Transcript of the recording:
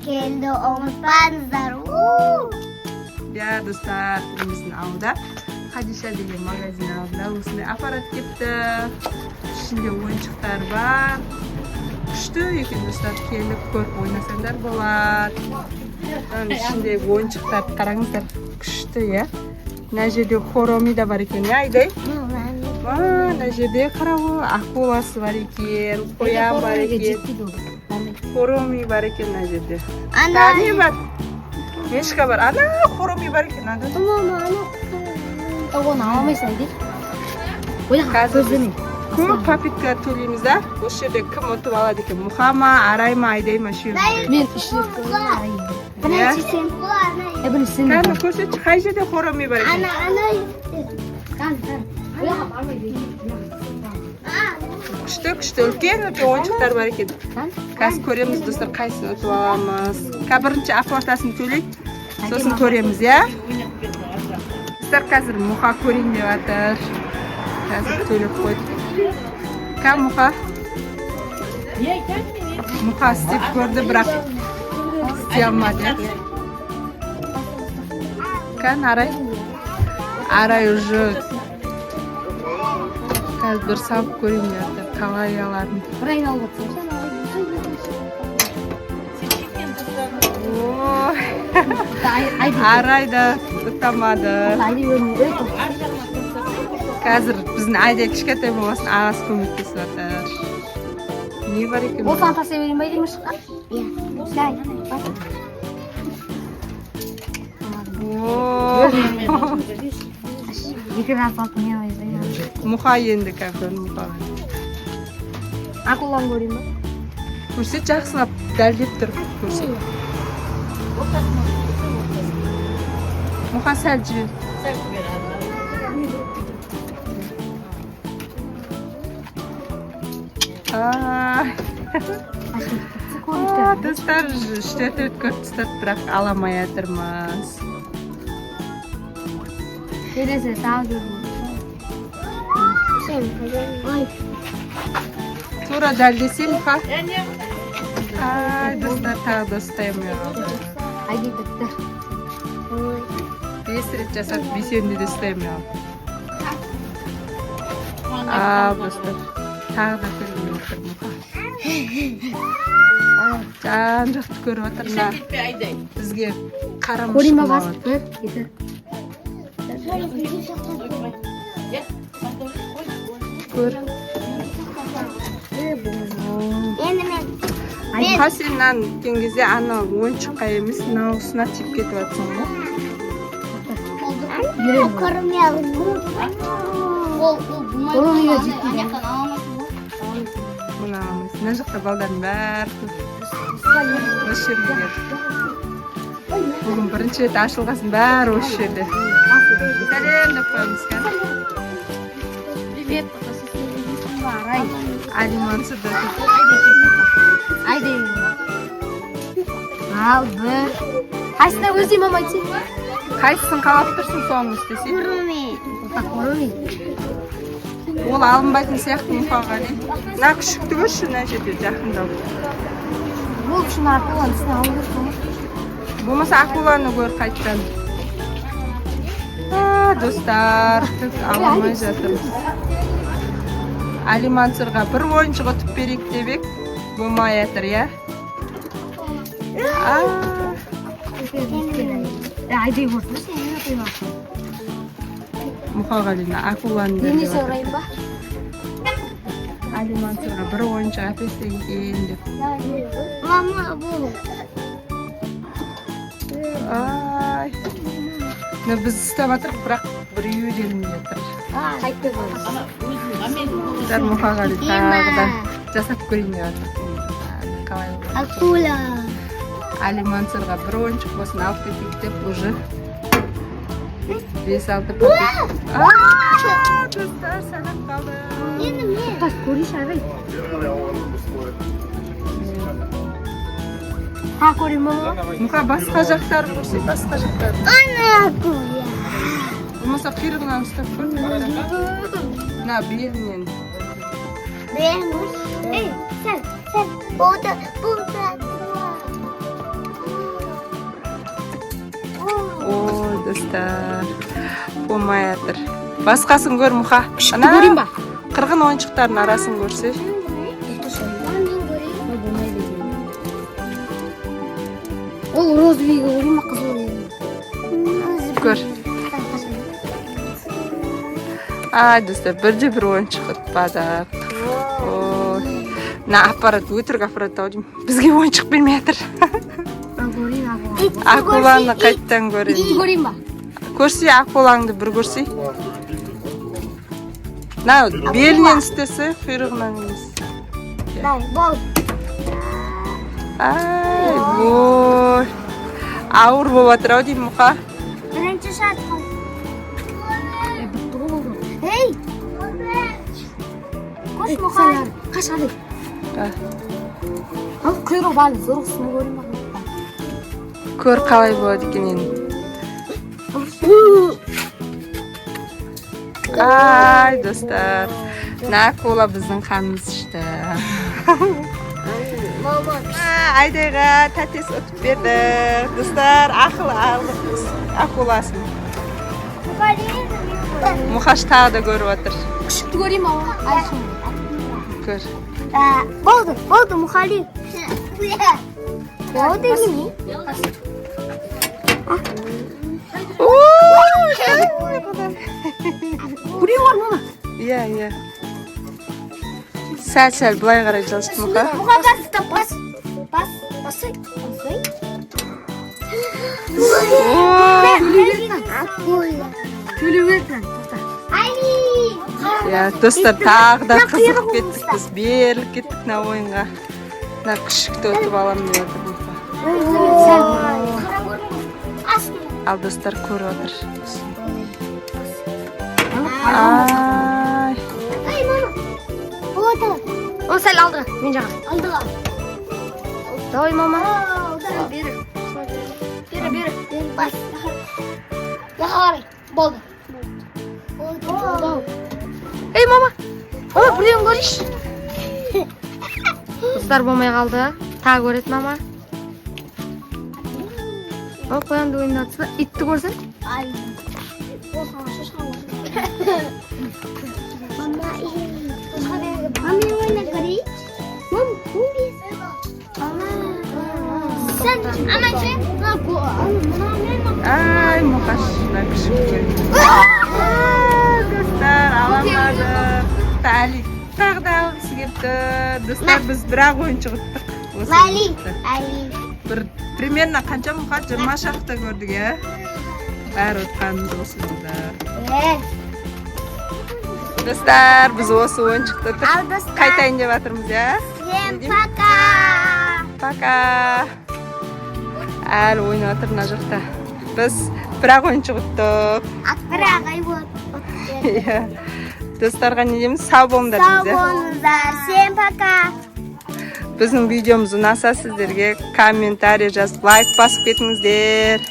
Keldi unutmаңыздар. Ya dostlar, bizning avda Hadisha degan magazin aldida o'shanday apparat ketdi. Shunday o'yinchiqlar bor. Kuchli ekan do'stlar, kelib ko'rib o'ynasanglar bo'ladi. Ana shunday o'yinchiqlar qarangizlar, kuchli ya. Najida xoromi da bor ekan, ayday. Mana yerda qarav, akulasi bor ekan, qo'yam bor ekan. Xoromi bor ekan najida. Qani bor. Hech xabar. Ana xoromi bor ekan, ana. To'g'ri, namamaysan-di. Qo'ya Ko'zini. Kim papitka to'laymiz-da? O'sha yerda kim o'tib oladi ekan? Muhammad, Arayma, Aydayma shu. Men ishlab qo'yaman. Birinchi sen qo'yarna. Birinchi Qani ko'rsatchi, qayerda xoromi bor ekan? Ana. Qani. Qo'ya bormaydi. Kuchli ulkan o'yinchiqlar bor ekan. Qaysi ko'ramiz do'stlar, qaysini o'tib olamiz. Birinchi aportasini to'laylik, so'sin ko'ramiz ya. Do'stlar, hozir muha ko'ring deyatir. Hozir to'lab qo'ydik. Kam muha? Muha istib ko'rdi, biroq istolmadi. Kan Aray уже hozir bir sap ko'ring deyatir. Kalayalarni. Burayni olib qo'ysan. Arayda o'tmadi. Hozir bizni Ayda kichkina bo'lmasin, ag'asi ko'maklashyapti. Ne bor ekan? Bu fantasiya bermaydimi chiqqa? Muha endi kafon muha. Aqulan ko'raymi? Ko'rsat, yaxshilab daldeb turib ko'rsat. Muha salji. Do'stlar, ishlatib ko'rsatib biroq ololmayotirmiz. Kelasi tavsiya. To'ra daldesam ha. Ay, do'stlar, tag'da istayman. Aydi bitta. Besret jasad besendi de istayman. Do'stlar, tag'da ko'rmayapman. Jan-joqni ko'rib o'tirlar. Bizga qaramoq. Ko'rima bas. Yeter. Ko'r. Endi men Hasendan kengizga ana o'yinchiqqa emas, navsina chip ketyapsan-ku. ko'rmayapman. Ko'rmayga jiddiy. Buni olamiz. Najaqda baldan bar. O'sha yerga. Bugun birinchi rет ashilg'asin bari o'sha yerda. Salom deb qo'yamiz. Привет, Арай. Alimansi da. Aydi. Al bir. Qaysini o'zing mamachchi? Qaysisin qalab tursin so'ng istesang. Ko'rmi? Ол алынбайтын сияқты мұқағали. На күшікті көрші, на жерде жақындау. Бұл үшін акуланы сіне алып жүрсің. Болмаса акуланы көр қайттан. Достар, аламай жатырмыз. Али Мансұрға бір ойыншық ұтып берек дебек, болмай жатыр, я? Айдай көрсің, сен не қоймақсың? Мұқағалина акуланы берді. Нені сорайын ба? Али Мансұрға бір ойыншық әпестеген деп. Мама, бұл. Ай. Біз істеп жатырық, бірақ бір үйделмей жатыр. Қайтты бұл. Дар Мұқағали тағы да жасап көрейін деп жатыр. Акула. Али Мансұрға бір ойыншық болсын алып кетейік деп уже 5-6 пакет. Достар, салам қалды. Енді мен. Қас көрейш арай. Көрейм мама. Мұқа басқа жақтары көрсе, басқа жақтары. Ана акула. Болмаса қиырғынан ұстап көр. На, белінен. Beğenmiş. Sen. Burada. достар. Болмай жатыр. Басқасын көр, Мұха. Күшікті көрейін ба? Қырғын ойыншықтардың арасын көрсе. Ол розовыйға көрейін ба, қызыл? Көр. Ай, достар, бір ойыншық ұтпадық. На аппарат, өтірік аппарат аудим. Бізге ойыншық бермей жатыр. Акуланы қайттан көрейін. Итті көрейін ба? Көрсе, акулаңды бір көрсе. На, белінен істесе, құйрығынан емес. Бол. Ай, ой. Ауыр болып жатыр ау деймін, Мұқа. Бірінші шат қой. Ей! Қош Мұқа. Қаш қады. Ал құйрық балы, зорғысыны көрейін ба? Көр қалай болады екен енді. Ай, достар. На акула біздің қанымыз ішті. Айдайға тәтес өтіп берді. Достар, ақыл алдық акуласын. Мұқаш тағы да көріп отыр. Күшікті көрейін ба? Көр. Болды Мұқали. Болды емей? Күрей бар мама? Иә. Сәл бұлай қарай жалшты Мұқа. Мұқа басай. Төлеуеттен. Иә, достар, тағы да қызық кеттік біз. Беріліп кеттік на ойынға. На күшікті өтіп алам деп отыр Мұқа. Ал достар көріп отыр. Ай. О, сәл алдыға, мен жаға. Алдыға. Давай, мама. Бері. Бас. Яға қарай. Болды. Ей, мама. Мама, біреуін көрейш. Достар болмай қалды. Тағы көрет, мама. О, қоянды ойындатсы. Итті көрсін. Ай. Мама ойна көрейш. Ай, Мұқашына күшік көрейін. Достар, аламады. Тәли, тағы да алғысы кепті. Достар, біз бірақ ойыншық ұттық. Бір примерно қанша Мұқа? 20 шақты көрдік, е? Бәрі ұтқанымыз осы болды. Достар, біз осы ойыншықты ұттық. Қайтайын деп жатырмыз, е? Пока. Әлі ойын отыр мына жақта. Біз бірақ ойыншық ұттық. Достарға не дейміз? Сау болыңдар бізде. Всем пока. Біздің видеомыз ұнаса сіздерге комментарий жазып, лайк басып кетіңіздер.